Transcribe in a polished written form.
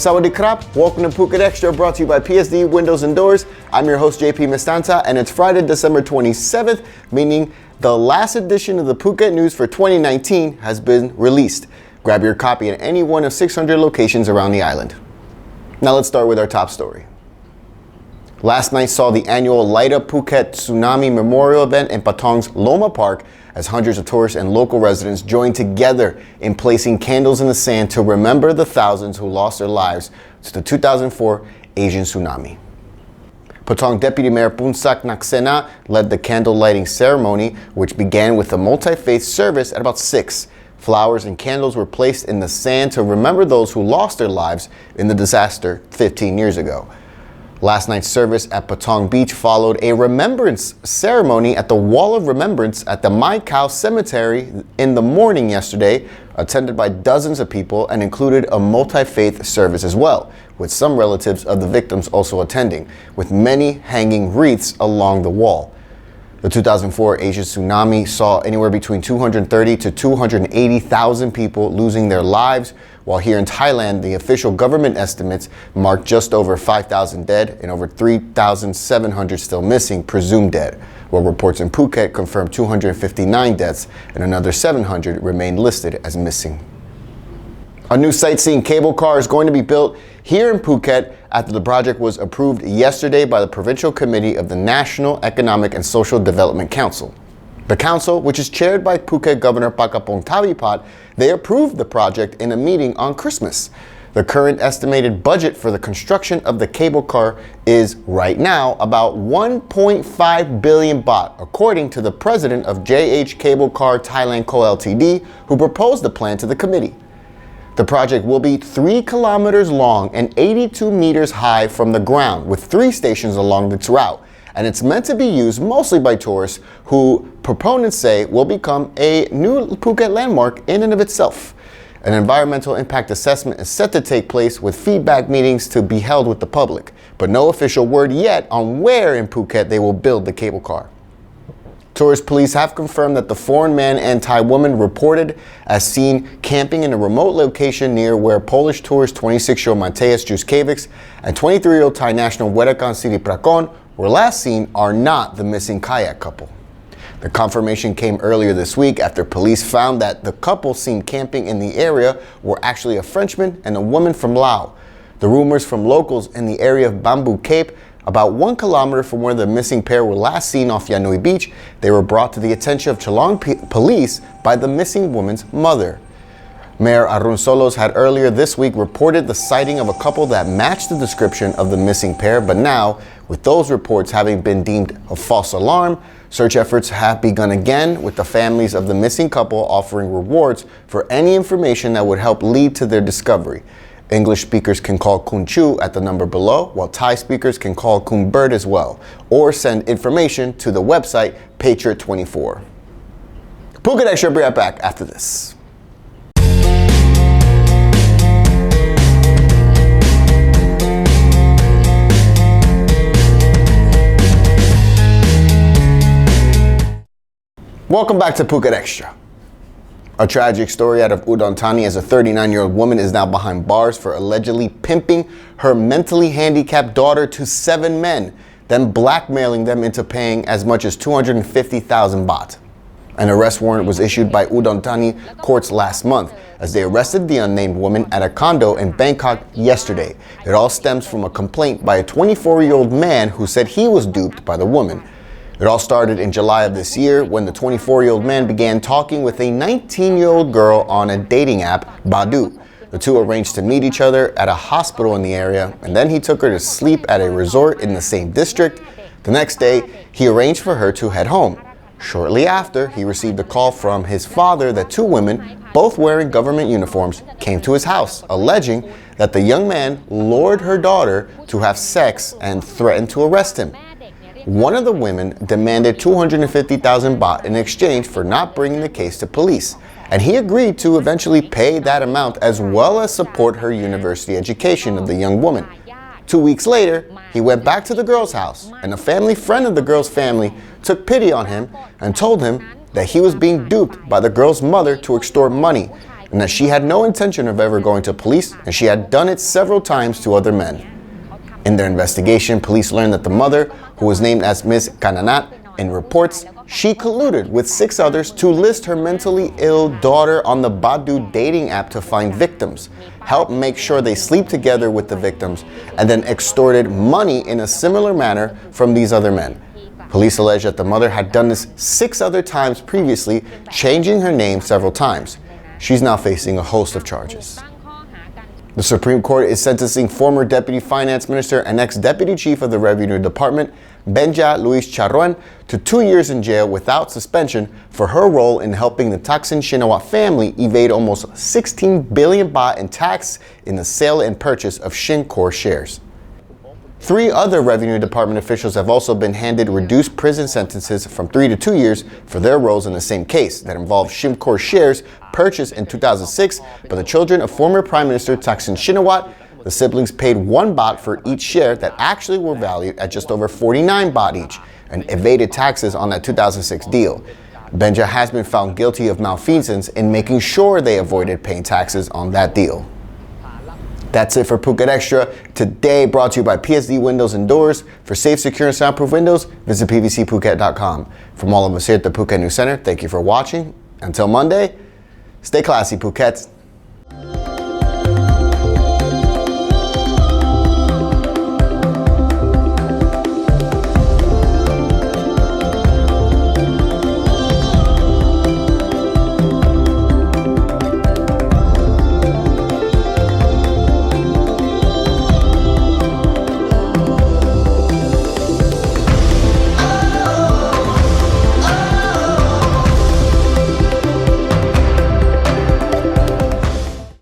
Sawadee krap, welcome to Phuket Extra, brought to you by PSD Windows and Doors. I'm your host JP Mestanza, and it's Friday, December 27th, meaning the last edition of the Phuket News for 2019 has been released. Grab your copy at any one of 600 locations around the island. Now let's start with our top story. Last night saw the annual Light Up Phuket Tsunami Memorial event in Patong's Loma Park as hundreds of tourists and local residents joined together in placing candles in the sand to remember the thousands who lost their lives to the 2004 Asian Tsunami. Patong Deputy Mayor Punsak Naksena led the candle lighting ceremony, which began with a multi-faith service at about 6. Flowers and candles were placed in the sand to remember those who lost their lives in the disaster 15 years ago. Last night's service at Patong Beach followed a remembrance ceremony at the Wall of Remembrance at the Mai Khao Cemetery in the morning yesterday, attended by dozens of people and included a multi-faith service as well, with some relatives of the victims also attending, with many hanging wreaths along the wall. The 2004 Asia Tsunami saw anywhere between 230 to 280,000 people losing their lives, while here in Thailand, the official government estimates marked just over 5,000 dead and over 3,700 still missing, presumed dead, while reports in Phuket confirmed 259 deaths and another 700 remain listed as missing. A new sightseeing cable car is going to be built here in Phuket after the project was approved yesterday by the Provincial Committee of the National Economic and Social Development Council. The council, which is chaired by Phuket Governor Pakapong Tavipat, they approved the project in a meeting on Christmas. The current estimated budget for the construction of the cable car is right now about 1.5 billion baht, according to the president of JH Cable Car Thailand Co Ltd, who proposed the plan to the committee. The project will be 3 kilometers long and 82 meters high from the ground, with 3 stations along its route. And it's meant to be used mostly by tourists who proponents say will become a new Phuket landmark in and of itself. An environmental impact assessment is set to take place with feedback meetings to be held with the public, but no official word yet on where in Phuket they will build the cable car. Tourist police have confirmed that the foreign man and Thai woman reported as seen camping in a remote location near where Polish tourist 26-year-old Mateusz Juszkiewicz and 23-year-old Thai national Wedakan Siriprakon were last seen are not the missing kayak couple. The confirmation came earlier this week after police found that the couple seen camping in the area were actually a Frenchman and a woman from Laos. The rumors from locals in the area of Bamboo Cape, about 1 kilometer from where the missing pair were last seen off Yanui Beach, they were brought to the attention of Chalong police by the missing woman's mother. Mayor Arun Solos had earlier this week reported the sighting of a couple that matched the description of the missing pair, but now, with those reports having been deemed a false alarm, search efforts have begun again, with the families of the missing couple offering rewards for any information that would help lead to their discovery. English speakers can call Kun Chu at the number below, while Thai speakers can call Kun Bird as well, or send information to the website Patriot24. Phuket Extra will be right back after this. Welcome back to Phuket Extra. A tragic story out of Udon Thani as a 39-year-old woman is now behind bars for allegedly pimping her mentally handicapped daughter to 7 men, then blackmailing them into paying as much as 250,000 baht. An arrest warrant was issued by Udon Thani courts last month as they arrested the unnamed woman at a condo in Bangkok yesterday. It all stems from a complaint by a 24-year-old man who said he was duped by the woman. It all started in July of this year when the 24-year-old man began talking with a 19-year-old girl on a dating app, Badu. The two arranged to meet each other at a hospital in the area, and then he took her to sleep at a resort in the same district. The next day, he arranged for her to head home. Shortly after, he received a call from his father that 2 women, both wearing government uniforms, came to his house, alleging that the young man lured her daughter to have sex and threatened to arrest him. One of the women demanded 250,000 baht in exchange for not bringing the case to police, and he agreed to eventually pay that amount as well as support her university education of the young woman. 2 weeks later, he went back to the girl's house, and a family friend of the girl's family took pity on him and told him that he was being duped by the girl's mother to extort money. and that she had no intention of ever going to police, and she had done it several times to other men. In their investigation, police learned that the mother, who was named as Ms. Kananat in reports, she colluded with 6 others to list her mentally ill daughter on the Badu dating app to find victims, help make sure they sleep together with the victims, and then extorted money in a similar manner from these other men. Police allege that the mother had done this 6 other times previously, changing her name several times. She's now facing a host of charges. The Supreme Court is sentencing former Deputy Finance Minister and ex-Deputy Chief of the Revenue Department, Benja Luis Charron, to 2 years in jail without suspension for her role in helping the Thaksin Shinawatra family evade almost 16 billion baht in tax in the sale and purchase of Shin Core shares. 3 other Revenue Department officials have also been handed reduced prison sentences from 3 to 2 years for their roles in the same case that involved Shimcore shares purchased in 2006 by the children of former Prime Minister Thaksin Shinawatra. The siblings paid 1 baht for each share that actually were valued at just over 49 baht each and evaded taxes on that 2006 deal. Benja has been found guilty of malfeasance in making sure they avoided paying taxes on that deal. That's it for Phuket Extra. Today brought to you by PSD Windows and Doors. For safe, secure, and soundproof windows, visit pvcphuket.com. From all of us here at the Phuket News Center, thank you for watching. Until Monday, stay classy, Phukets.